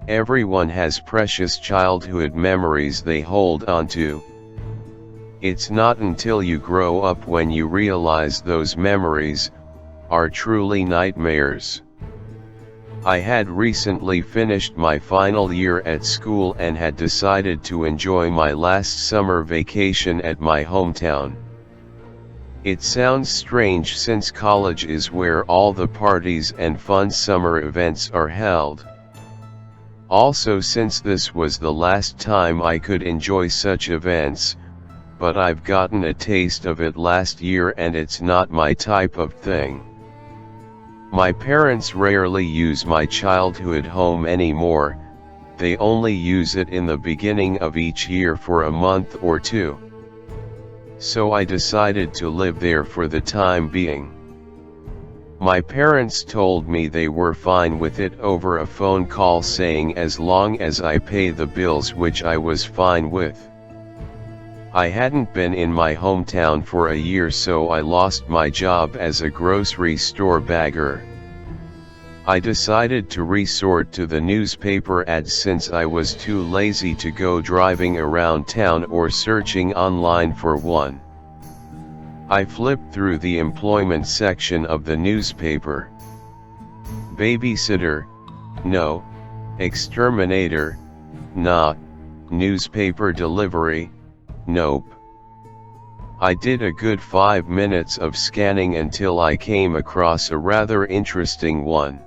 Everyone has precious childhood memories they hold onto. It's not until you grow up when you realize those memories are truly nightmares. I had recently finished my final year at school and had decided to enjoy my last summer vacation at my hometown. It sounds strange since college is where all the parties and fun summer events are held. Also, since this was the last time I could enjoy such events, but I've gotten a taste of it last year and it's not my type of thing. My parents rarely use my childhood home anymore, they only use it in the beginning of each year for a month or two. So I decided to live there for the time being. My parents told me they were fine with it over a phone call, saying as long as I pay the bills, which I was fine with. I hadn't been in my hometown for a year, so I lost my job as a grocery store bagger. I decided to resort to the newspaper ads since I was too lazy to go driving around town or searching online for one. I flipped through the employment section of the newspaper. Babysitter? No. Exterminator? Nah. Newspaper delivery? Nope. I did a good 5 minutes of scanning until I came across a rather interesting one.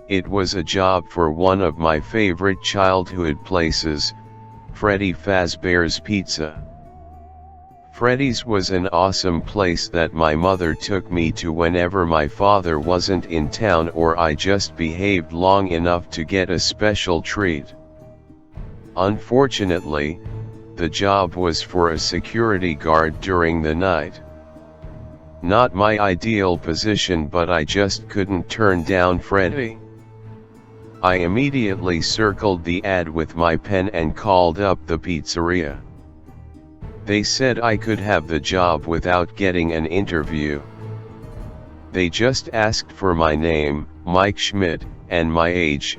It was a job for one of my favorite childhood places, Freddy Fazbear's Pizza. Freddy's was an awesome place that my mother took me to whenever my father wasn't in town or I just behaved long enough to get a special treat. Unfortunately, the job was for a security guard during the night. Not my ideal position, but I just couldn't turn down Freddy. I immediately circled the ad with my pen and called up the pizzeria. They said I could have the job without getting an interview. They just asked for my name, Mike Schmidt, and my age,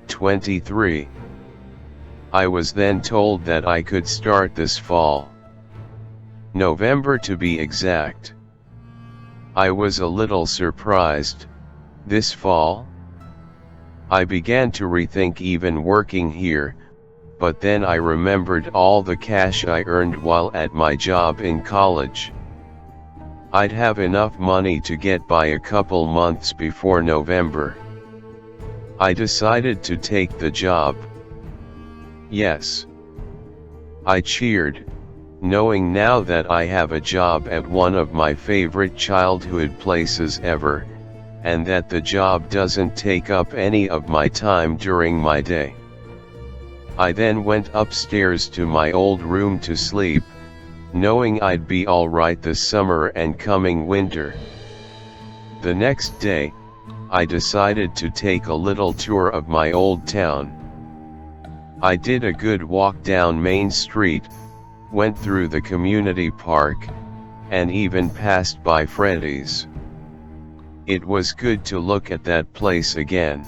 23. I was then told that I could start this fall. November to be exact. I was a little surprised. This fall? I began to rethink even working here, but then I remembered all the cash I earned while at my job in college. I'd have enough money to get by a couple months before November. I decided to take the job. Yes. I cheered, knowing now that I have a job at one of my favorite childhood places ever, and that the job doesn't take up any of my time during my day. I then went upstairs to my old room to sleep, knowing I'd be alright this summer and coming winter. The next day, I decided to take a little tour of my old town. I did a good walk down Main Street, went through the community park, and even passed by Freddy's. It was good to look at that place again.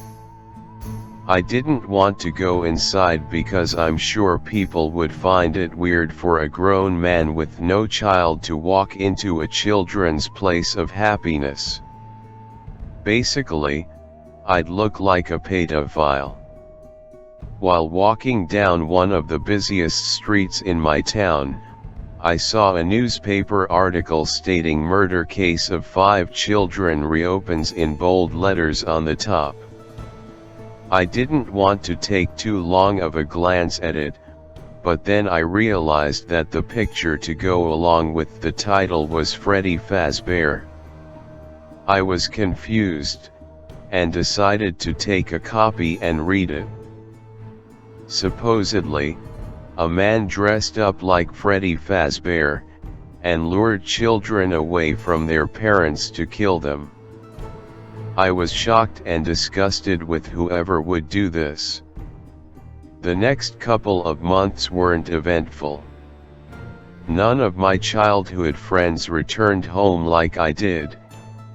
I didn't want to go inside because I'm sure people would find it weird for a grown man with no child to walk into a children's place of happiness. Basically, I'd look like a pedophile. While walking down one of the busiest streets in my town, I saw a newspaper article stating murder case of 5 children reopens in bold letters on the top. I didn't want to take too long of a glance at it, but then I realized that the picture to go along with the title was Freddy Fazbear. I was confused, and decided to take a copy and read it. Supposedly, a man dressed up like Freddy Fazbear, and lured children away from their parents to kill them. I was shocked and disgusted with whoever would do this. The next couple of months weren't eventful. None of my childhood friends returned home like I did,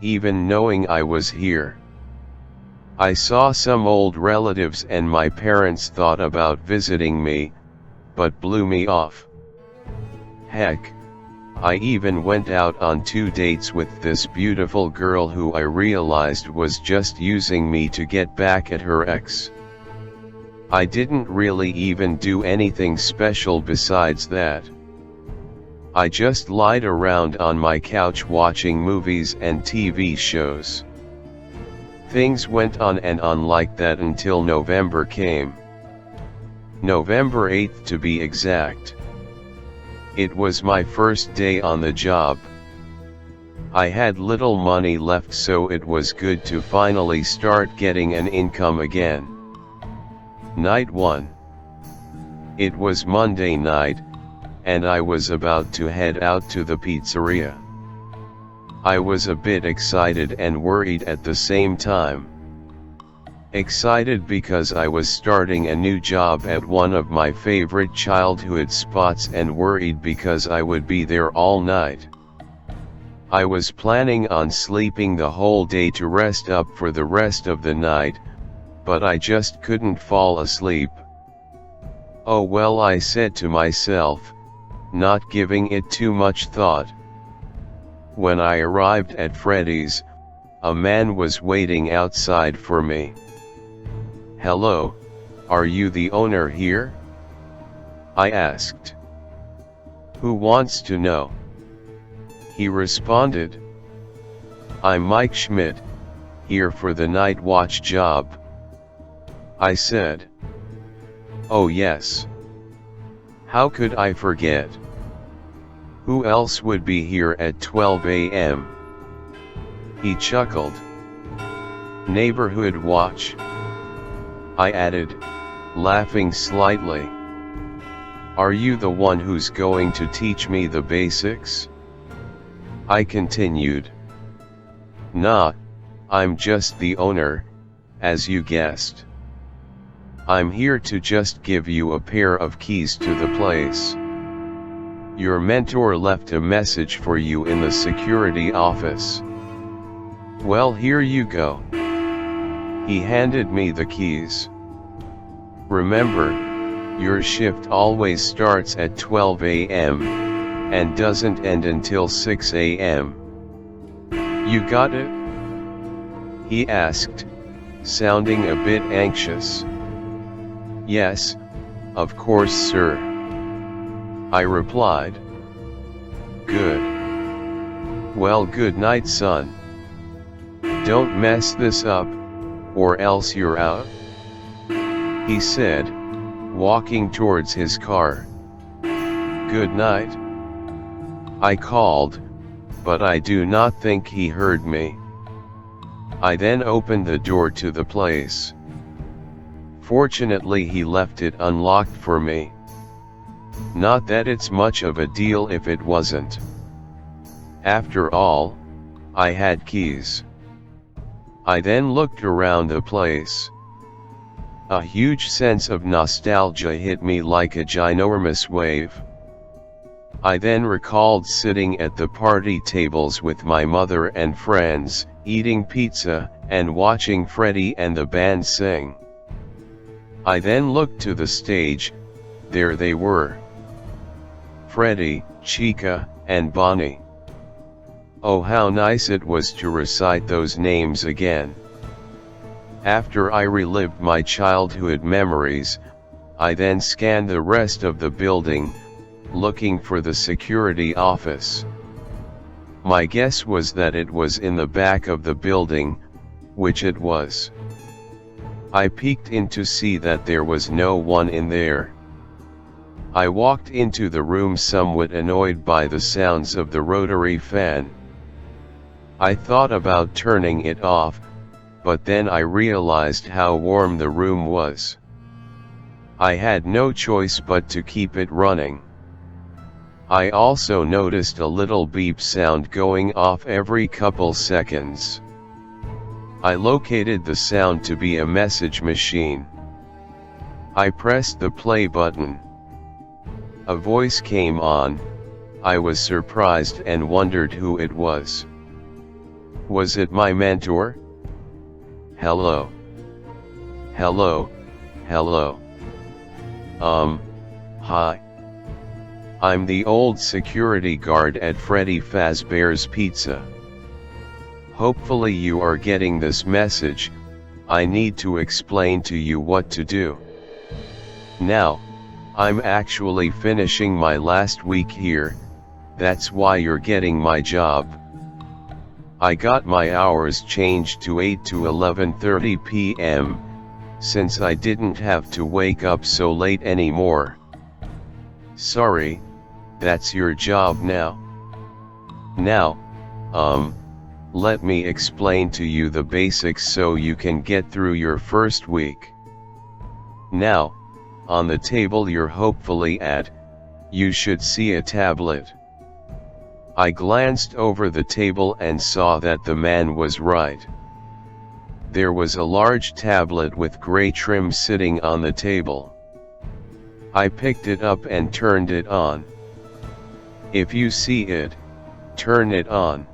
even knowing I was here. I saw some old relatives and my parents thought about visiting me, but blew me off. Heck, I even went out on 2 dates with this beautiful girl who I realized was just using me to get back at her ex. I didn't really even do anything special besides that. I just lied around on my couch watching movies and TV shows. Things went on and on like that until November came. November 8th to be exact. It was my first day on the job. I had little money left, so it was good to finally start getting an income again. Night 1. It was Monday night, and I was about to head out to the pizzeria. I was a bit excited and worried at the same time. Excited because I was starting a new job at one of my favorite childhood spots, and worried because I would be there all night. I was planning on sleeping the whole day to rest up for the rest of the night, but I just couldn't fall asleep. Oh well, I said to myself, not giving it too much thought. When I arrived at Freddy's, a man was waiting outside for me. "Hello, are you the owner here?" I asked. "Who wants to know?" He responded. "I'm Mike Schmidt, here for the night watch job." I said. "Oh yes. How could I forget? Who else would be here at 12 a.m.? He chuckled. "Neighborhood watch," I added, laughing slightly. "Are you the one who's going to teach me the basics?" I continued. "Nah, I'm just the owner, as you guessed. I'm here to just give you a pair of keys to the place. Your mentor left a message for you in the security office. Well, here you go." He handed me the keys. "Remember, your shift always starts at 12 a.m. and doesn't end until 6 a.m. You got it?" he asked, sounding a bit anxious. "Yes, of course, sir," I replied. "Good. Well, good night, son. Don't mess this up, or else you're out," he said, walking towards his car. "Good night," I called, but I do not think he heard me. I then opened the door to the place. Fortunately, he left it unlocked for me. Not that it's much of a deal if it wasn't. After all, I had keys. I then looked around the place. A huge sense of nostalgia hit me like a ginormous wave. I then recalled sitting at the party tables with my mother and friends, eating pizza, and watching Freddy and the band sing. I then looked to the stage. There they were. Freddy, Chica, and Bonnie. Oh, how nice it was to recite those names again. After I relived my childhood memories, I then scanned the rest of the building, looking for the security office. My guess was that it was in the back of the building, which it was. I peeked in to see that there was no one in there. I walked into the room somewhat annoyed by the sounds of the rotary fan. I thought about turning it off, but then I realized how warm the room was. I had no choice but to keep it running. I also noticed a little beep sound going off every couple seconds. I located the sound to be a message machine. I pressed the play button. A voice came on. I was surprised and wondered who it was. Was it my mentor? "Hello. Hello, hello. Hi. I'm the old security guard at Freddy Fazbear's Pizza. Hopefully you are getting this message. I need to explain to you what to do. Now, I'm actually finishing my last week here, that's why you're getting my job. I got my hours changed to 8 to 11:30 p.m., since I didn't have to wake up so late anymore. Sorry, that's your job now. Now, let me explain to you the basics so you can get through your first week. Now, on the table you're hopefully at, you should see a tablet. I glanced over the table and saw that the man was right. There was a large tablet with gray trim sitting on the table. I picked it up and turned it on. If you see it, turn it on.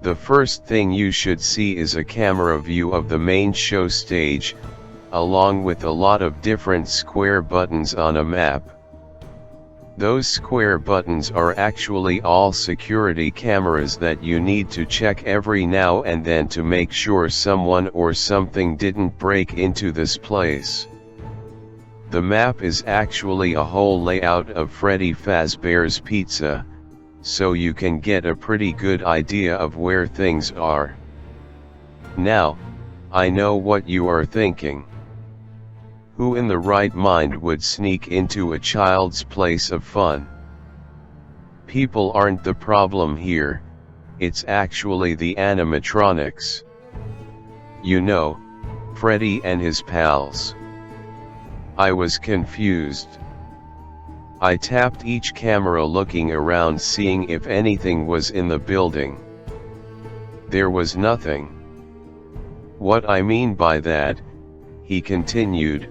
The first thing you should see is a camera view of the main show stage, along with a lot of different square buttons on a map. Those square buttons are actually all security cameras that you need to check every now and then to make sure someone or something didn't break into this place. The map is actually a whole layout of Freddy Fazbear's Pizza, so you can get a pretty good idea of where things are. Now, I know what you are thinking. Who in the right mind would sneak into a child's place of fun? People aren't the problem here, it's actually the animatronics. You know, Freddy and his pals. I was confused. I tapped each camera looking around seeing if anything was in the building. There was nothing. What I mean by that, he continued,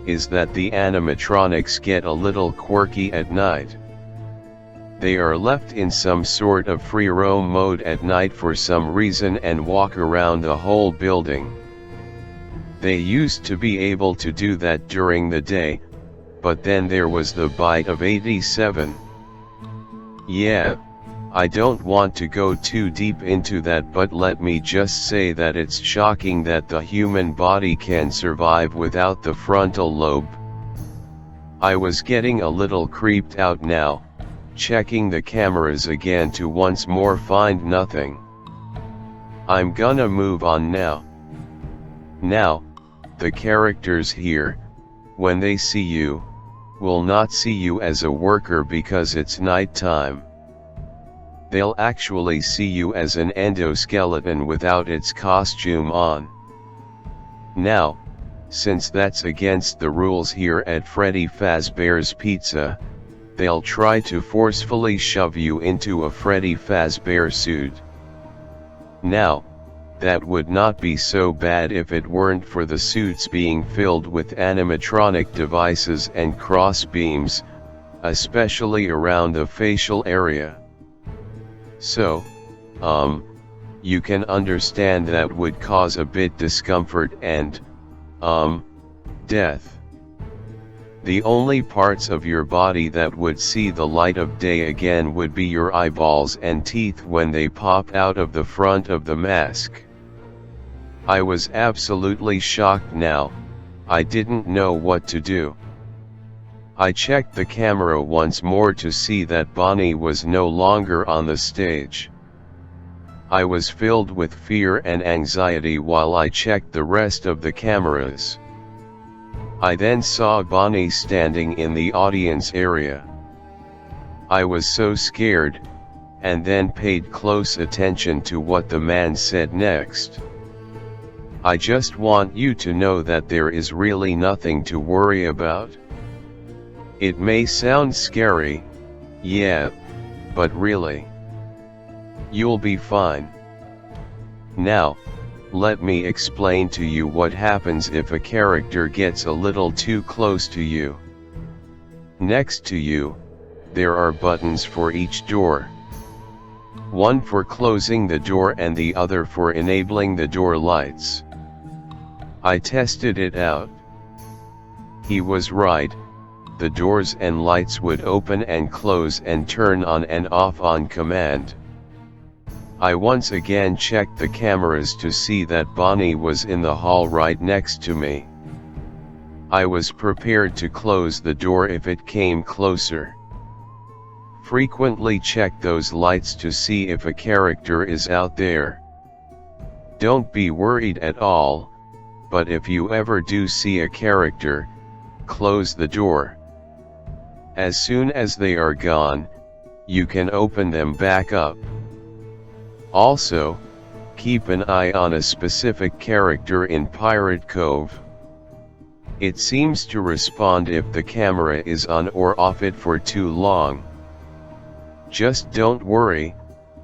is that the animatronics get a little quirky at night. They are left in some sort of free roam mode at night for some reason and walk around the whole building. They used to be able to do that during the day, but then there was the bite of 87. Yeah, I don't want to go too deep into that, but let me just say that it's shocking that the human body can survive without the frontal lobe. I was getting a little creeped out now, checking the cameras again to once more find nothing. I'm gonna move on now. Now, the characters here, when they see you, will not see you as a worker because it's nighttime. They'll actually see you as an endoskeleton without its costume on. Now, since that's against the rules here at Freddy Fazbear's Pizza, they'll try to forcefully shove you into a Freddy Fazbear suit. Now, that would not be so bad if it weren't for the suits being filled with animatronic devices and cross beams, especially around the facial area. So, you can understand that would cause a bit discomfort and, death. The only parts of your body that would see the light of day again would be your eyeballs and teeth when they pop out of the front of the mask. I was absolutely shocked now, I didn't know what to do. I checked the camera once more to see that Bonnie was no longer on the stage. I was filled with fear and anxiety while I checked the rest of the cameras. I then saw Bonnie standing in the audience area. I was so scared, and then paid close attention to what the man said next. I just want you to know that there is really nothing to worry about. It may sound scary, yeah, but really, you'll be fine. Now, let me explain to you what happens if a character gets a little too close to you. Next to you, there are buttons for each door. One for closing the door and the other for enabling the door lights. I tested it out. He was right, the doors and lights would open and close and turn on and off on command. I once again checked the cameras to see that Bonnie was in the hall right next to me. I was prepared to close the door if it came closer. Frequently check those lights to see if a character is out there. Don't be worried at all, but if you ever do see a character, close the door. As soon as they are gone, you can open them back up. Also, keep an eye on a specific character in Pirate Cove. It seems to respond if the camera is on or off it for too long. Just don't worry,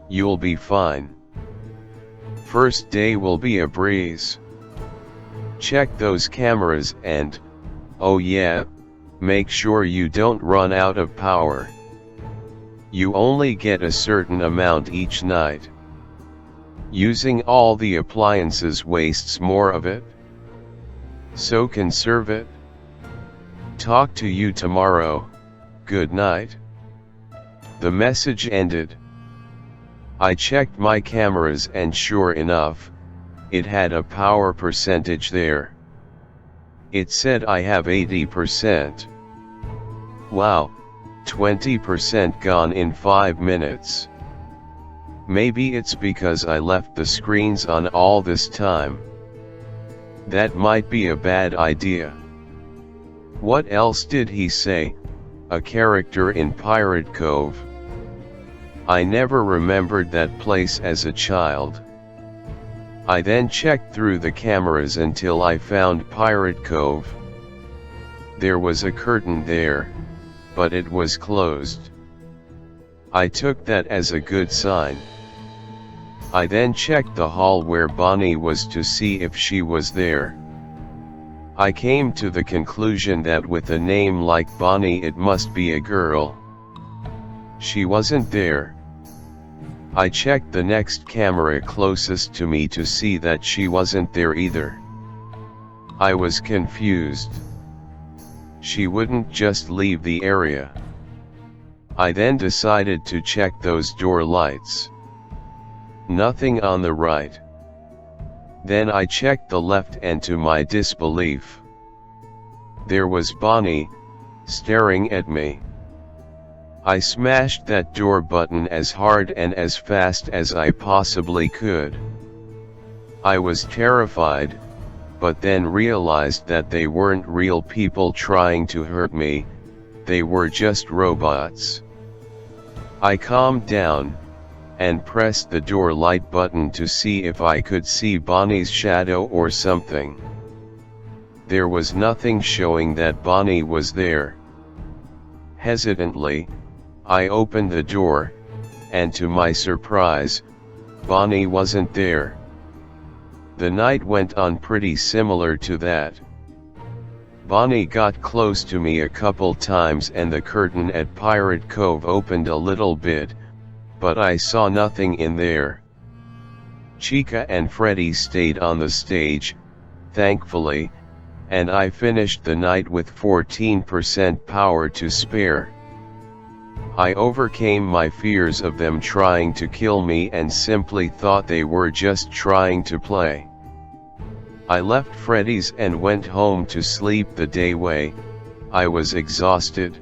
you'll be fine. First day will be a breeze. Check those cameras and, oh yeah, make sure you don't run out of power. You only get a certain amount each night. Using all the appliances wastes more of it. So conserve it. Talk to you tomorrow, good night. The message ended. I checked my cameras and sure enough, it had a power percentage there. It said I have 80%. Wow, 20% gone in 5 minutes. Maybe it's because I left the screens on all this time. That might be a bad idea. What else did he say? A character in Pirate Cove. I never remembered that place as a child. I then checked through the cameras until I found Pirate Cove. There was a curtain there, but it was closed. I took that as a good sign. I then checked the hall where Bonnie was to see if she was there. I came to the conclusion that with a name like Bonnie it must be a girl. She wasn't there. I checked the next camera closest to me to see that she wasn't there either. I was confused. She wouldn't just leave the area. I then decided to check those door lights. Nothing on the right. Then I checked the left and to my disbelief, there was Bonnie, staring at me. I smashed that door button as hard and as fast as I possibly could. I was terrified, but then realized that they weren't real people trying to hurt me, they were just robots. I calmed down, and pressed the door light button to see if I could see Bonnie's shadow or something. There was nothing showing that Bonnie was there. Hesitantly, I opened the door, and to my surprise, Bonnie wasn't there. The night went on pretty similar to that. Bonnie got close to me a couple times and the curtain at Pirate Cove opened a little bit, but I saw nothing in there. Chica and Freddy stayed on the stage, thankfully, and I finished the night with 14% power to spare. I overcame my fears of them trying to kill me and simply thought they were just trying to play. I left Freddy's and went home to sleep the day away. I was exhausted.